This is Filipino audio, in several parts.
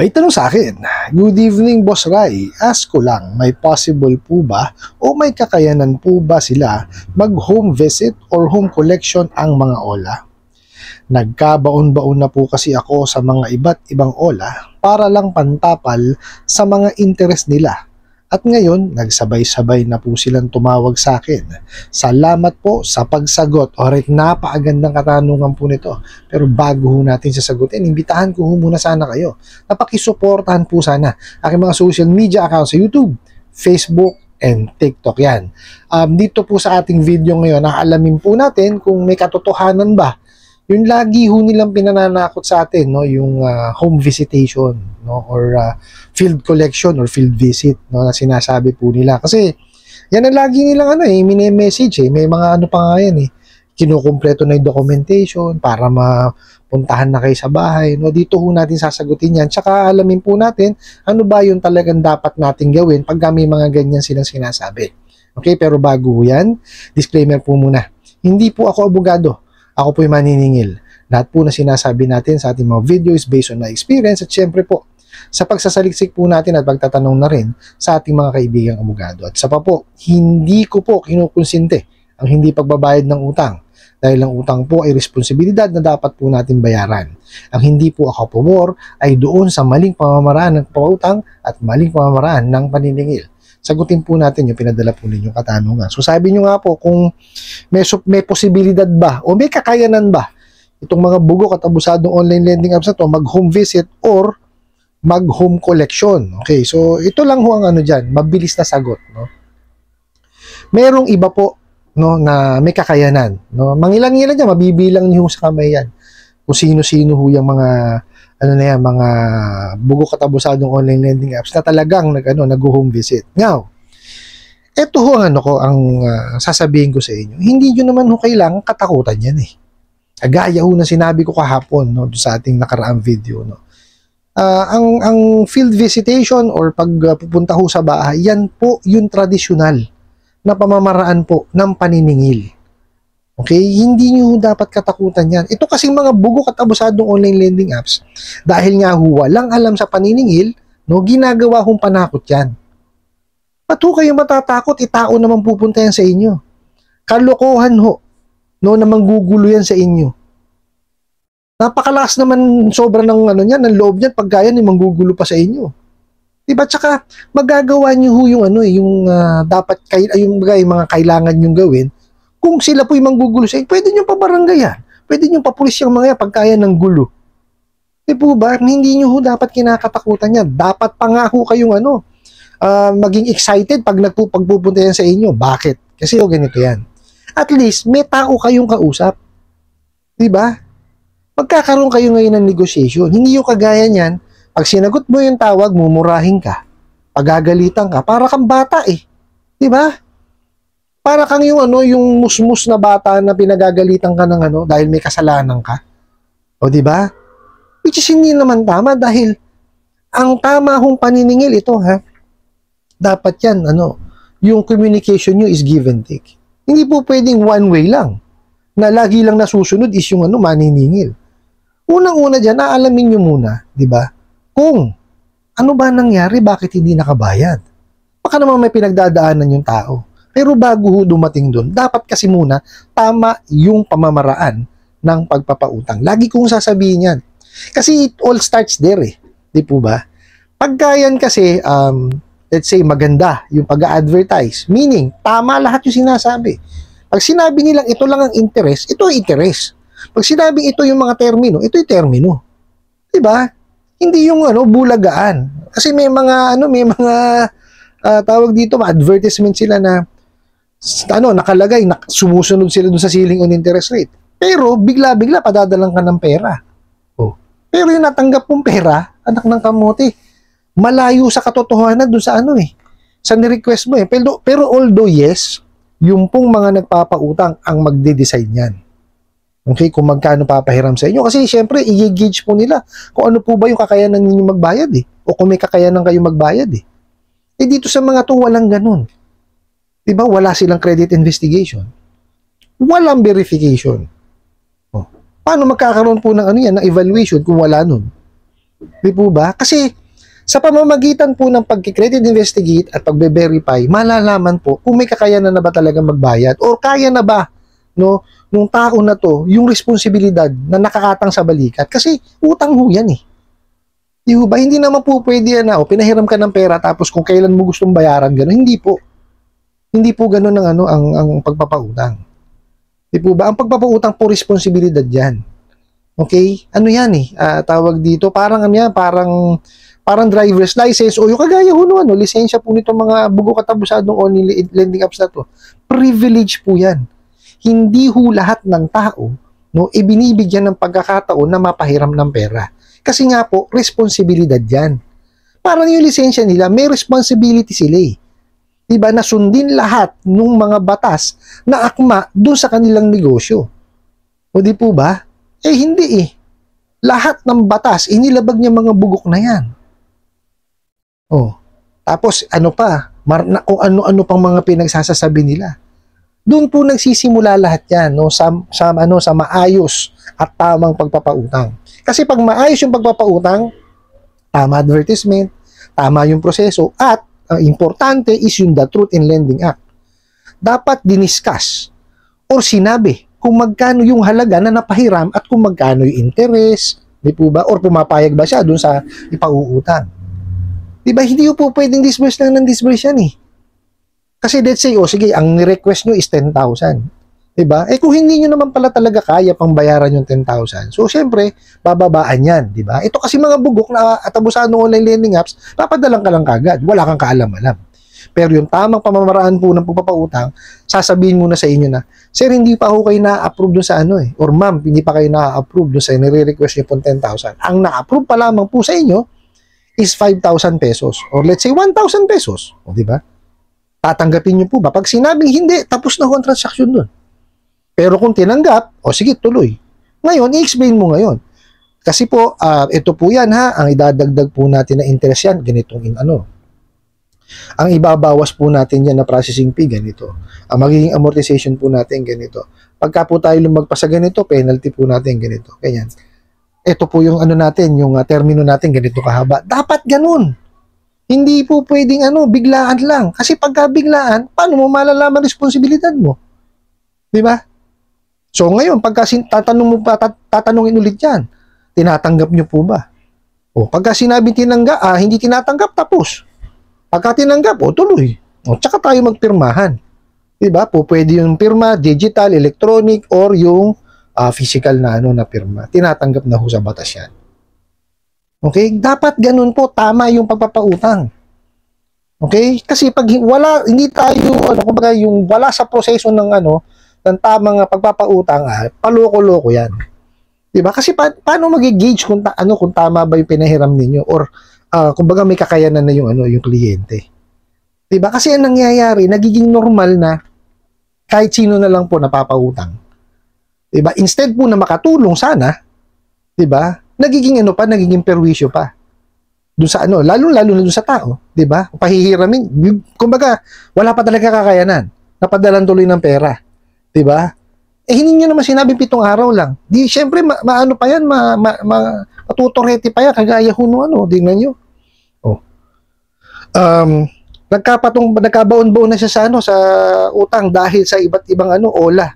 May tanong sa akin, "Good evening, Boss Rai. Ask ko lang, may possible po ba o may kakayanan po ba sila mag-home visit or home collection ang mga OLA? Nagkabaon-baon na po kasi ako sa mga iba't ibang OLA para lang pantapal sa mga interest nila. At ngayon, nagsabay-sabay na po silang tumawag sa akin. Salamat po sa pagsagot." Alright, napakagandang katanungan po nito. Pero bago ho natin sasagutin, imbitahan ko ho muna sana kayo. Napakisuportahan po sana aking mga social media accounts sa YouTube, Facebook, and TikTok. Yan. Dito po sa ating video ngayon, alamin po natin kung may katotohanan ba yung lagi ho nilang pinananakot sa atin, no, yung home visitation, no, or field collection or field visit, no, na sinasabi po nila. Kasi yan ang lagi nilang mini-message may mga ano pa nga yan kinukumpleto na yung documentation para mapuntahan na kayo sa bahay, no. Dito ho natin sasagutin yan. Tsaka alamin po natin ano ba yung talagang dapat natin gawin pag may mga ganyan silang sinasabi. Okay, pero bago yan, disclaimer po muna. Hindi po ako abogado. Ako po yung maniningil. Lahat po na sinasabi natin sa ating mga video is based on my experience at syempre po, sa pagsasaliksik po natin at pagtatanong na rin sa ating mga kaibigang abogado. At sa pa po, hindi ko po kinukonsinte ang hindi pagbabayad ng utang dahil ang utang po ay responsibilidad na dapat po natin bayaran. Ang hindi po ako pumor ay doon sa maling pamamaraan ng pautang at maling pamamaraan ng paniningil. Sagutin po natin yung pinadala po ninyong katanungan. So sabi nyo nga po kung may posibilidad ba o may kakayanan ba itong mga bugok at abusadong online lending apps na to mag-home visit or mag-home collection. Okay, so ito lang ho ang dyan, mabilis na sagot. No? Merong iba po, no, na may kakayanan. No? Mangilan-ngilan dyan, mabibilang niyo sa kamay yan. Kung sino-sino ho yung mga mga bugok at abusadong online lending apps na talagang nag-home visit. Now, ito ho ang sasabihin ko sa inyo. Hindi nyo naman ho kailangang katakutan yan Gaya ho na sinabi ko kahapon, no, sa ating nakaraang video, no. Ang field visitation or pagpupunta ho sa bahay, yan po yung tradisyonal na pamamaraan po ng paniningil. Okay? Hindi nyo dapat katakutan yan. Ito kasing mga bugok at abusadong online lending apps, dahil nga ho walang alam sa paniningil, no, ginagawa hong panakot yan. Ba't ho kayo matatakot? Itao naman pupunta yan sa inyo. Kalokohan ho, no, na manggugulo yan sa inyo. Napakalakas naman sobra ng ng loob niyan pag gaya ni manggugulo pa sa inyo. Diba? Tsaka magagawa niyo ho yung dapat yung mga kailangan niyo gawin. Kung sila po yung manggugulo sa inyo, pwede nyo pabaranggayan. Pwede nyo papulis yung mga yan pagkaya ng gulo. Di po ba? Hindi nyo ho dapat kinakatakutan yan. Dapat pa nga ho kayong maging excited pag pagpupunta yan sa inyo. Bakit? Kasi ganito yan. At least, may tao kayong kausap. Di ba? Magkakaroon kayo ngayon ng negotiation. Hindi yung kagaya niyan, pag sinagot mo yung tawag, mumurahin ka. Pagagalitan ka, para kang bata Di ba? Para kang yung musmus na bata na pinagagalitan ka ng dahil may kasalanan ka. O di ba? Which is hindi naman tama dahil ang tama hong paniningil ito dapat yan yung communication nyo is give and take. Hindi po pwedeng one way lang na lagi lang nasusunod is yung maniningil. Unang-una dyan, aalamin nyo muna, di ba? Kung ano ba nangyari, bakit hindi nakabayad? Baka naman may pinagdadaanan yung tao. Pero bago ho dumating doon, dapat kasi muna tama yung pamamaraan ng pagpapautang. Lagi kong sasabihin yan. Kasi it all starts there Di po ba? Pagka yan kasi, let's say maganda yung pag-advertise. Meaning, tama lahat yung sinasabi. Pag sinabi nilang ito lang ang interest, ito ang interest. Pag sinabing ito yung mga termino, ito yung termino. Di ba? Hindi yung bulagaan. Kasi may mga tawag dito, advertisement sila na nakalagay, sumusunod sila dun sa ceiling on interest rate. Pero, bigla-bigla, padadalang ka ng pera. Pero yung natanggap mong pera, anak ng kamote, malayo sa katotohanan dun sa sa ni-request mo Pero although yes, yung pong mga nagpapautang ang magde-decide yan. Okay, kung magkano papahiram sa inyo. Kasi syempre, i-gauge po nila kung ano po ba yung kakayanan ninyo magbayad O kung may kakayanan kayo magbayad dito sa mga to, walang ganun. Diba? Wala silang credit investigation. Walang verification. Paano magkakaroon po ng ng evaluation kung wala nun? Di po ba? Kasi sa pamamagitan po ng pag-credit investigate at pagbe-verify, malalaman po kung may kakayanan na ba talaga magbayad or kaya na ba no nung tao na to yung responsibilidad na nakaatang sa balikat. Kasi utang ho yan eh. Di ba? Hindi naman po pwede yan na pinahiram ka ng pera tapos kung kailan mo gustong bayaran gano'n. Hindi po. Hindi po gano'n ang pagpapautang. Di po ba? Ang pagpapautang po responsibilidad yan. Okay? Ano yan eh? Tawag dito, parang driver's license o yung kagaya ho no, lisensya po nito mga bugo katabusadong online lending apps na to. Privilege po yan. Hindi ho lahat ng tao no, ibinibigyan ng pagkakataon na mapahiram ng pera. Kasi nga po, responsibilidad yan. Parang yung lisensya nila, may responsibility sila eh. Diba, na sundin lahat ng mga batas na akma doon sa kanilang negosyo. O di po ba? Eh hindi eh. Lahat ng batas, inilabag niya mga bugok na yan. Oh. Tapos ano pa, kung ano-ano pang mga pinagsasasabi nila. Doon po nagsisimula lahat yan no, sa maayos at tamang pagpapautang. Kasi pag maayos yung pagpapautang, tama advertisement, tama yung proseso, at ang importante is yung The Truth in Lending Act. Dapat diniscuss or sinabi kung magkano yung halaga na napahiram at kung magkano yung interest, di po ba? Or pumapayag ba siya dun sa ipauutang. Di ba? Hindi po pwedeng disburse lang ng disburse yan eh. Kasi let's say, sige, ang request nyo is 10,000. Diba? Eh kung hindi nyo naman pala talaga kaya pang bayaran yung 10,000, so syempre, bababaan yan. Diba? Ito kasi mga bugok na atabusan ng online lending apps, papadalang ka lang kagad. Wala kang kaalam-alam. Pero yung tamang pamamaraan po ng pagpapautang, sasabihin muna sa inyo na, sir, hindi pa ako kayo na-approve dun sa ano eh. Or ma'am, hindi pa kayo na-approve dun sa nire-request nyo po 10,000. Ang na-approve pa lamang po sa inyo is 5,000 pesos. Or let's say 1,000 pesos. O diba? Tatanggapin nyo po ba? Pag sinabing hindi, tapos na ho ang transaksyon dun. Pero kung tinanggap, sige, tuloy. Ngayon, i-explain mo ngayon. Kasi po, ito po yan ha, ang idadagdag po natin na interest yan, ganitong ang ibabawas po natin yan na processing fee, ganito. Ang magiging amortization po natin, ganito. Pagka po tayo lumagpas sa ganito, penalty po natin, ganito. Ganyan. Ito po yung natin, yung termino natin, ganito kahaba. Dapat ganun. Hindi po pwedeng biglaan lang. Kasi pagka biglaan, paano mo malalaman responsibilidad mo? Di ba? So ngayon, pagka tatanungin ulit yan, tinatanggap nyo po ba? Pagka sinabi hindi tinatanggap, tapos. Pagka tinanggap, tuloy. Tsaka tayo magpirmahan. Diba? Pwede yung pirma, digital, electronic, or yung physical na pirma. Tinatanggap na ho sa batas yan. Okay? Dapat ganun po, tama yung pagpapautang. Okay? Kasi pag hindi tayo, kumbaga yung wala sa proseso ng ng tamang pagpapautang, paloko-loko yan. Diba? Kasi paano magi-gauge kung tama ba yung pinahiram ninyo or kumbaga may kakayanan na yung kliyente. Diba? Kasi ang nangyayari, nagiging normal na kahit sino na lang po napapautang. Diba? Instead po na makatulong sana, diba? Nagiging perwisyo pa. Doon sa lalo-lalo na doon sa tao, diba? Pahihiramin, kumbaga wala pa talaga kakayanan. Napadalan tuloy ng pera. Diba? Hindi nyo naman sinabi 7 araw lang. Di, syempre, maano pa yan, matutorete pa yan, kagaya ho tingnan nyo. Nagkabaon-baon na siya sa utang dahil sa iba't ibang ola.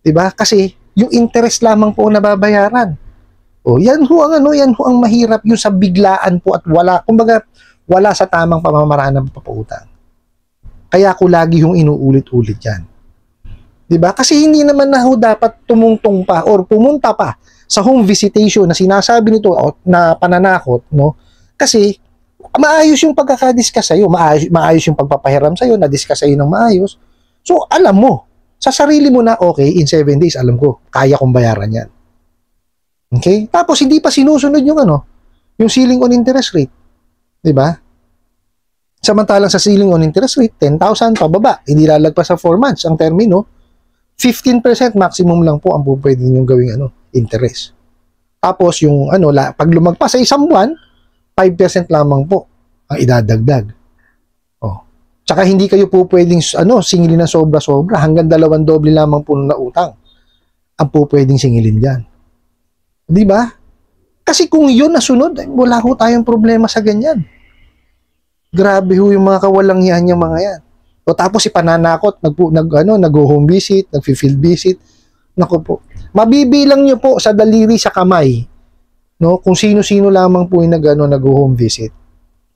Diba? Kasi, yung interest lamang po nababayaran. Yan ho ang mahirap yung sa biglaan po at kumbaga, wala sa tamang pamamaraan ng papautang. Kaya ko lagi yung inuulit-ulit yan. Diba? Kasi hindi naman na ho dapat tumungtong pa or pumunta pa sa home visitation na sinasabi nito na pananakot, no? Kasi maayos yung pagkakadiscuss sa'yo, maayos yung pagpapahiram sa'yo, na-discuss sa'yo ng maayos. So, alam mo, sa sarili mo na, okay, in 7 days, alam ko, kaya kong bayaran yan. Okay? Tapos, hindi pa sinusunod yung yung ceiling on interest rate. Diba? Samantalang sa ceiling on interest rate, 10,000 pababa, hindi lalagpas sa 4 months ang termino, 15% maximum lang po ang pwede nyo gawing interest. Tapos yung pag lumagpas sa isang buwan, 5% lamang po ang idadagdag. Tsaka hindi kayo po pwedeng singilin na sobra-sobra, hanggang 2 doble lamang po na utang ang po pwedeng singilin diyan. Di ba? Kasi kung yun nasunod, wala ho tayong problema sa ganyan. Grabe ho yung mga kawalangian yung mga yan. O tapos si pananakot, nag-home visit, nag-field visit. Naku po. Mabibilang nyo po sa daliri sa kamay, no, kung sino-sino lamang po yung nag-home visit.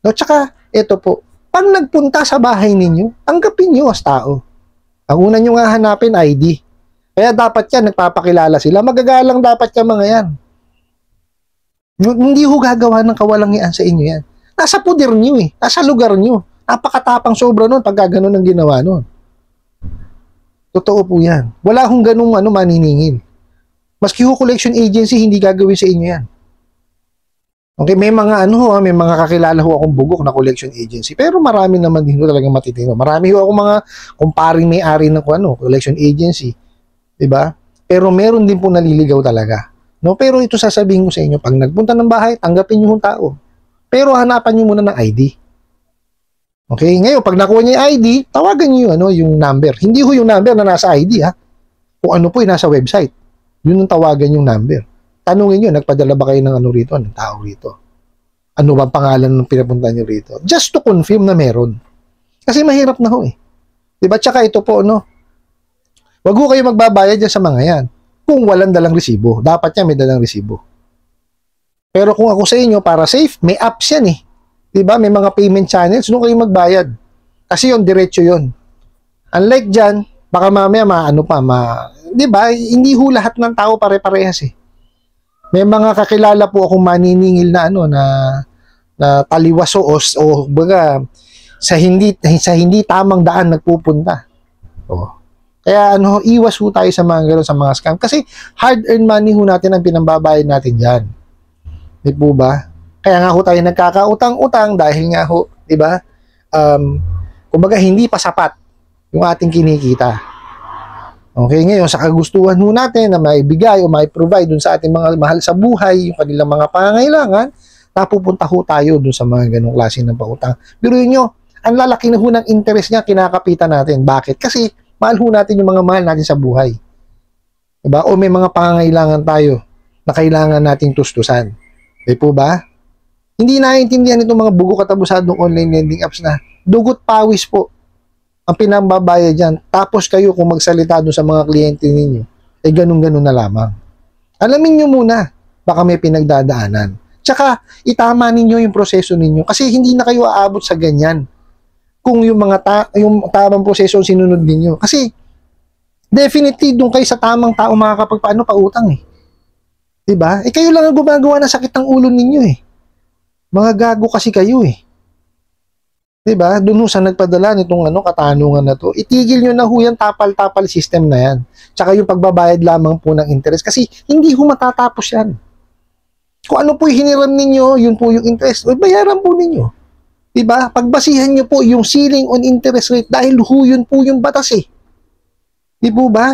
No, tsaka, ito po, pag nagpunta sa bahay ninyo, tanggapin nyo as tao. Ang una nyo nga hanapin, ID. Kaya dapat yan, nagpapakilala sila. Magagalang dapat yung mga yan. Hindi ho gagawa ng kawalangian sa inyo yan. Nasa puder nyo eh. Nasa lugar nyo. Napakatapang sobra nun pagka ganun ang ginawa nun. Totoo po yan. Wala hong ganung maniningil. Maski ho collection agency, hindi gagawin sa inyo yan. Okay, may mga may mga kakilala ho akong bugok na collection agency. Pero marami naman din ho talagang matitino. Marami ho akong mga kumparing may-ari ng collection agency. Diba? Pero meron din po naliligaw talaga. No, pero ito sasabihin ko sa inyo, pag nagpunta ng bahay, tanggapin niyo yung tao. Pero hanapan niyo muna ng ID. Okay, ngayon pag nakuha niyo yung ID, tawagan niyo yung number. Hindi ho yung number na nasa ID Kung ano po yung nasa website. Yun ang tawagan yung number. Tanungin niyo, nagpadala ba kayo ng rito, ng tao rito? Ano ba pangalan ng pinapunta niyo rito? Just to confirm na meron. Kasi mahirap na ho eh. Diba? Tsaka ito po, wag ho kayo magbabayad dyan sa mga yan. Kung walang dalang resibo. Dapat yan may dalang resibo. Pero kung ako sa inyo, para safe, may apps yan eh. Diba? May mga payment channels, doon kayo magbayad. Kasi yun, diretso yun. Unlike dyan, baka mamaya diba? Hindi ho lahat ng tao pare-parehas eh. May mga kakilala po akong maniningil na na taliwaso o baga sa hindi tamang daan nagpupunta. Kaya iwas ho tayo sa mga gano'n, sa mga scam. Kasi hard-earned money ho natin ang pinambabayad natin dyan. Di po ba? Kaya nga ho tayo nagkakautang-utang dahil nga ho, di ba? Kumbaga hindi pa sapat yung ating kinikita. Okay, ngayon sa kagustuhan ho natin na maibigay o mai-provide dun sa ating mga mahal sa buhay, yung kanilang mga pangangailangan, napupunta ho tayo dun sa mga ganong klase ng pautang. Pero yun ang lalaki na ho ng interest niya, kinakapitan natin. Bakit? Kasi mahal ho natin yung mga mahal natin sa buhay. Diba? O may mga pangangailangan tayo na kailangan nating tustusan. Di po ba? Hindi naiintindihan itong mga bugo katabusadong online lending apps na dugot pawis po ang pinambabayad dyan. Tapos kayo kung magsalita doon sa mga kliyente ninyo, ganun-ganun na lamang. Alamin nyo muna, baka may pinagdadaanan. Tsaka, itama ninyo yung proseso ninyo kasi hindi na kayo aabot sa ganyan kung yung yung tamang proseso sinunod ninyo. Kasi, definitely, doon kayo sa tamang tao makakapagpaano pautang eh. Diba? Kayo lang ang gumagawa ng sakit ng ulo ninyo eh. Mga gago kasi kayo eh. Diba? Doon sa nagpadala nitong katanungan na to, itigil nyo na ho yan tapal-tapal system na yan. Tsaka yung pagbabayad lamang po ng interest kasi hindi ho matatapos yan. Kung ano po yung hiniram ninyo, yun po yung interest, bayaran po ninyo. Diba? Pagbasihan nyo po yung ceiling on interest rate dahil ho yun po yung batas eh. Di po ba?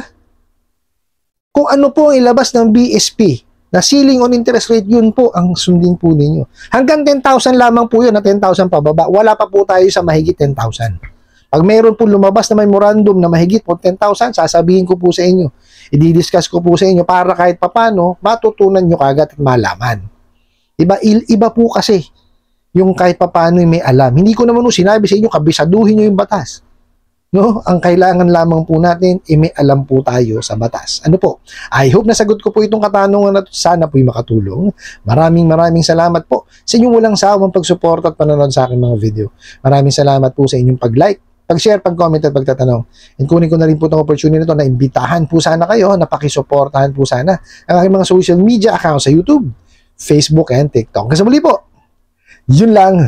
Kung ano po ang ilabas ng BSP na ceiling on interest rate, yun po ang sundin po ninyo. Hanggang 10,000 lamang po yun, na 10,000 pababa. Wala pa po tayo sa mahigit 10,000. Pag mayroon po lumabas na memorandum na mahigit po 10,000, sasabihin ko po sa inyo. I-discuss ko po sa inyo para kahit papano, matutunan nyo kagad at malaman. Iba po kasi yung kahit papano may alam. Hindi ko naman sinabi sa inyo, kabisaduhin nyo yung batas. No? Ang kailangan lamang po natin, may alam po tayo sa batas. Ano po? I hope nasagot ko po itong katanungan na sana po'y makatulong. Maraming salamat po sa inyong walang sawang pagsuporta at panonood sa aking mga video. Maraming salamat po sa inyong pag-like, pag-share, pag-comment at pagtatanong. And kunin ko na rin po itong opportunity nito na imbitahan po sana kayo, na pakisuportahan po sana ang aking mga social media accounts sa YouTube, Facebook, and TikTok. Kasi muli po, yun lang.